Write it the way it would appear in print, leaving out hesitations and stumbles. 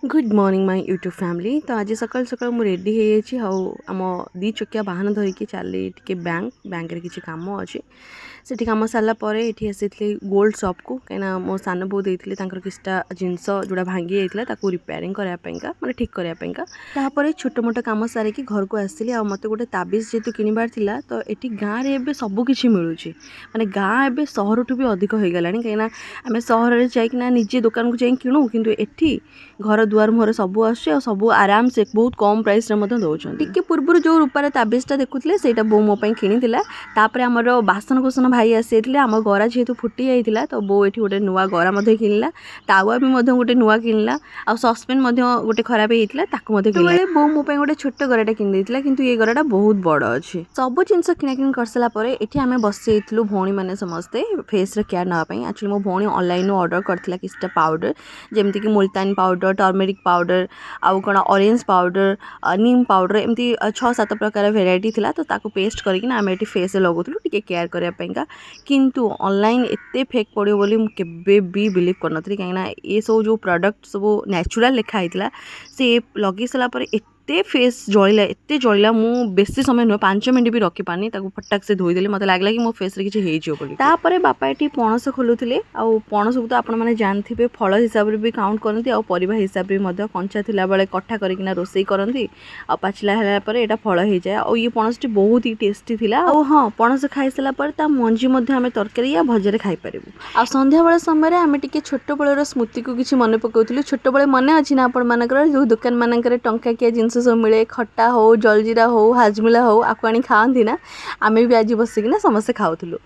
Good morning my YouTube family. तो आज सकाल सकाल मुझे रेडी हो आम दी चकिया वाहन धरिकी चली टे बैंक रे किसी काम अच्छे से कम सारापर ये आसी गोल्ड शॉप को कहीं मो सान बो देते किसी जिनस जोड़ा भांगी जाता रिपेयरिंग करने मैंने ठीक करने छोट मोट कम सारिकी घर को आसली आ मत गोटे ताबिज जेहतु किणवार था तो ये गाँव में सबकि मिलूँ माने गाँ एवं सहर ठू भी अधिक हो गला कहीं आम सहर में जाइना निजे दुकान को जाए किणु किंतु एठी घर दुआर मुहर सब आसू आराम से बहुत कम प्राइस दौरान टी पूर्व जो रूपार ताबिजटा देखुले से बो मो किणी आमर बासन कुसन भाई आसी आम गरा जेहेतु फुटी जाता तो बो ये गोटे नुआ गरा किणला तावा भी गोटे नुआ किणला आ सस्पेन गोटे खराब होता बो मो गोटे छोट गराटा किणी कि ये गराटा बहुत बड़ अच्छे सब जिन किणाकिणी कर सारापर ये आम बस भौणी मैंने समस्ते फेस केयर नापी एक्चुअली मो भौणी ऑनलाइन ऑर्डर करथिला किछटा पाउडर जेमती कि मुल्तानी पाउडर टर्मेरिक पाउडर आउ कौन ऑरेंज पाउडर नीम पाउडर एमती 6-7 प्रकार भेराइटी थिला तो ताको पेस्ट करके आम ये फेस लगाऊँ टे केयर करने किंतु ऑनलाइन एते फेक पड़ो बोली केबे भी बिलीव कर नी कहीं ये सब जो प्रोडक्ट सब नेचुरल लिखाई से लगे सारापर एते फेस जलिला एते जलिला मु बेसी समय नुह 5 मिनट भी रखी पानी फटाक से धोईदेली मत लगला कि मो फेस रे किछि बोली तापर बापा ये पणस खोलुथिले आ पणस को तो आपण माने जानथिबे फल हिसाब रे भी काउंट करनती आ परिबा हिसाब रे मध्य कंचा थिला बेले कट्ठा करिकिना रोसई करनती आ पाचिला हला पर एटा फल हो जाए आ ये पणसटी बहुत ही टेस्टी थिला आ हां पणस खाई साला पर ता मंजी मध्य आमे तरकारी या भजरे खाई परिबु आ संध्या बेला समय रे आमे टिके छोट बेलर स्मृति को किछि मने पकाउथिलु छोट बेले मने अछि ना आपण मानकर जो दुकान मानकर टंका किया जिन सब मिले खट्टा हो जलजीरा हो हाजमिला हो आपको आनी खाती ना आम भी आज बसिकिना समस्ते खाऊलु।